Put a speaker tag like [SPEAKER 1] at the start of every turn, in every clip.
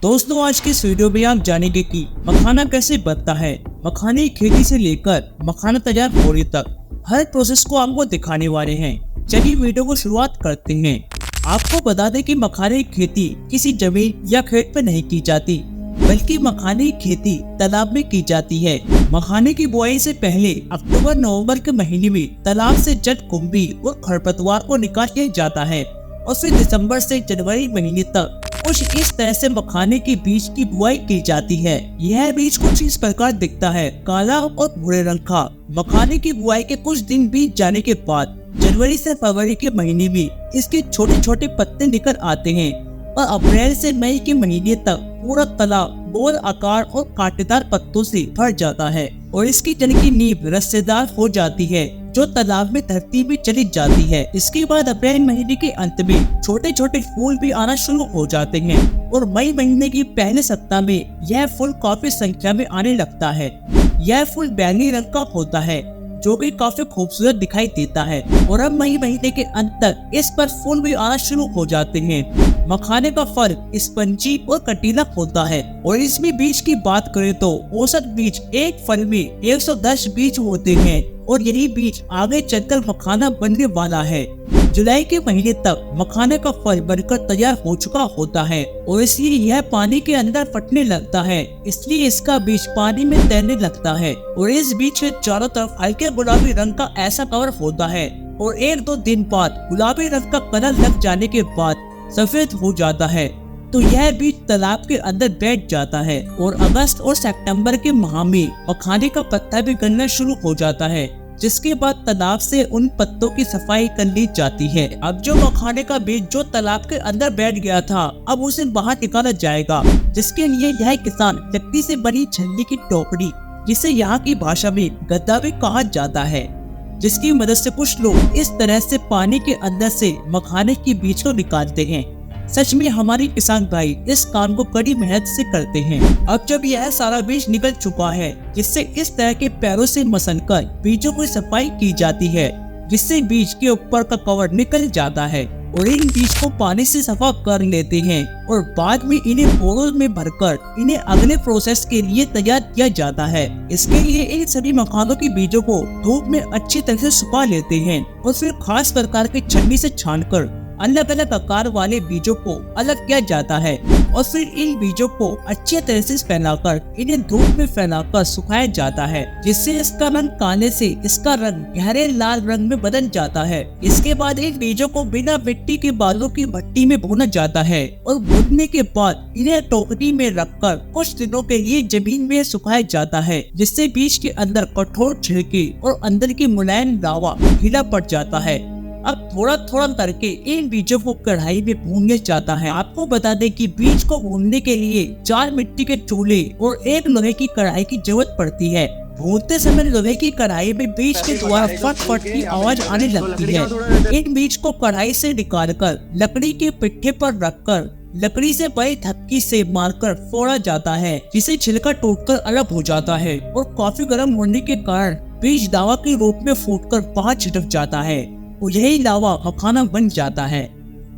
[SPEAKER 1] दोस्तों आज के इस वीडियो में आप जानेंगे कि मखाना कैसे बनता है। मखाने की खेती से लेकर मखाना तैयार होने तक हर प्रोसेस को आपको दिखाने वाले हैं। चलिए वीडियो को शुरुआत करते हैं। आपको बता दें कि मखाने की खेती किसी जमीन या खेत पर नहीं की जाती, बल्कि मखाने की खेती तालाब में की जाती है। मखाने की बुआई से पहले अक्टूबर नवंबर के महीने में तालाब से जट कुंभी और खरपतवार को निकाल लिया जाता है और फिर दिसंबर से जनवरी महीने तक कुछ इस तरह से मखाने के बीज की बुआई की जाती है। यह बीज कुछ इस प्रकार दिखता है, काला और भूरे रंग का। मखाने की बुआई के कुछ दिन बीत जाने के बाद जनवरी से फरवरी के महीने में इसके छोटे छोटे पत्ते निकल आते हैं और अप्रैल से मई के महीने तक पूरा तालाब गोल आकार और कांटेदार पत्तों से भर जाता है और इसकी जड़ की नींव रस्सेदार हो जाती है जो तालाब में धरती में चली जाती है। इसके बाद अप्रैल महीने के अंत में छोटे छोटे फूल भी आना शुरू हो जाते हैं और मई महीने की पहले सप्ताह में यह फूल काफी संख्या में आने लगता है। यह फूल बैंगनी रंग का होता है जो भी काफी खूबसूरत दिखाई देता है और अब मई महीने के अंत तक इस पर फूल भी आना शुरू हो जाते हैं। मखाने का फल स्पंजी और कटीला होता है और इसमें बीज की बात करें तो औसत बीज एक फल में 110 बीज होते हैं और यही बीज आगे चलकर मखाना बनने वाला है। जुलाई के महीने तक मखाने का फल बनकर तैयार हो चुका होता है और इसलिए यह पानी के अंदर फटने लगता है, इसलिए इसका बीज पानी में तैरने लगता है और इस बीज के चारों तरफ हल्के गुलाबी रंग का ऐसा कवर होता है और 1-2 दिन बाद गुलाबी रंग का कलर लग जाने के बाद सफेद हो जाता है तो यह बीज तालाब के अंदर बैठ जाता है और अगस्त और सितंबर के माह में मखाने का पत्ता भी गलना शुरू हो जाता है, जिसके बाद तालाब से उन पत्तों की सफाई कर ली जाती है। अब जो मखाने का बीज जो तालाब के अंदर बैठ गया था अब उसे बाहर निकाला जाएगा, जिसके लिए यह किसान लकड़ी से बनी छन्नी की टोकरी, जिसे यहाँ की भाषा में गद्दा भी कहा जाता है, जिसकी मदद से कुछ लोग इस तरह से पानी के अंदर से मखाने के बीज को निकालते हैं। सच में हमारे किसान भाई इस काम को कड़ी मेहनत से करते हैं। अब जब यह सारा बीज निकल चुका है, जिससे इस तरह के पैरों से मसलकर बीजों की सफाई की जाती है, जिससे बीज के ऊपर का कवर निकल जाता है और इन बीज को पानी से सफा कर लेते हैं और बाद में इन्हें बोरों में भरकर इन्हें अगले प्रोसेस के लिए तैयार किया जाता है। इसके लिए इन सभी मखानों के बीजों को धूप में अच्छी तरह से सुखा लेते हैं और फिर खास प्रकार की छन्नी से छानकर अलग अलग आकार वाले बीजों को अलग किया जाता है और फिर इन बीजों को अच्छी तरह से फैलाकर इन्हें धूप में फैलाकर सुखाया जाता है, जिससे इसका रंग काले से इसका रंग गहरे लाल रंग में बदल जाता है। इसके बाद इन बीजों को बिना मिट्टी के बालों की भट्टी में भूना जाता है और भूनने के बाद इन्हें टोकरी में रखकर कुछ दिनों के लिए जमीन में सुखाया जाता है, जिससे बीज के अंदर कठोर छिलके और अंदर की मुलायम लावा ढीला पड़ जाता है। अब थोड़ा थोड़ा करके इन बीजों को कढ़ाई में भूना जाता है। आपको बता दें कि बीज को भूनने के लिए 4 मिट्टी के चूल्हे और 1 लोहे की कढ़ाई की जरूरत पड़ती है। भूनते समय लोहे की कढ़ाई में बीज के द्वारा फट फट की आवाज आने लगती है। इन बीज को कढ़ाई से निकालकर लकड़ी के पिट्ठे पर रखकर लकड़ी से बड़ी थपकी से मारकर फोड़ा जाता है, जिसे छिलका टूटकर अलग हो जाता है और काफी गर्म होने के कारण बीज लावा के रूप में फूटकर बाहर छिटक जाता है और यही लावा मखाना बन जाता है।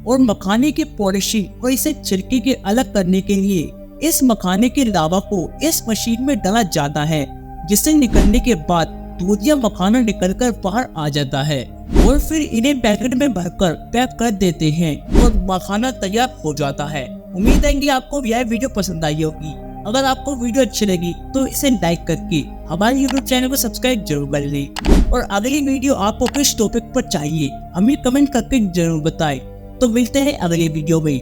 [SPEAKER 1] और मखाने की पॉलिशिंग और इसे छिलके के अलग करने के लिए इस मखाने के लावा को इस मशीन में डाला जाता है, जिससे निकलने के बाद दूधिया मखाना निकलकर बाहर आ जाता है और फिर इन्हें पैकेट में भरकर पैक कर देते हैं और मखाना तैयार हो जाता है। उम्मीद है कि आपको यह वीडियो पसंद आई होगी। अगर आपको वीडियो अच्छी लगी तो इसे लाइक करके हमारे YouTube चैनल को सब्सक्राइब जरूर कर लें और अगली वीडियो आपको किस टॉपिक पर चाहिए हमें कमेंट करके जरूर बताएं। तो मिलते हैं अगले वीडियो में।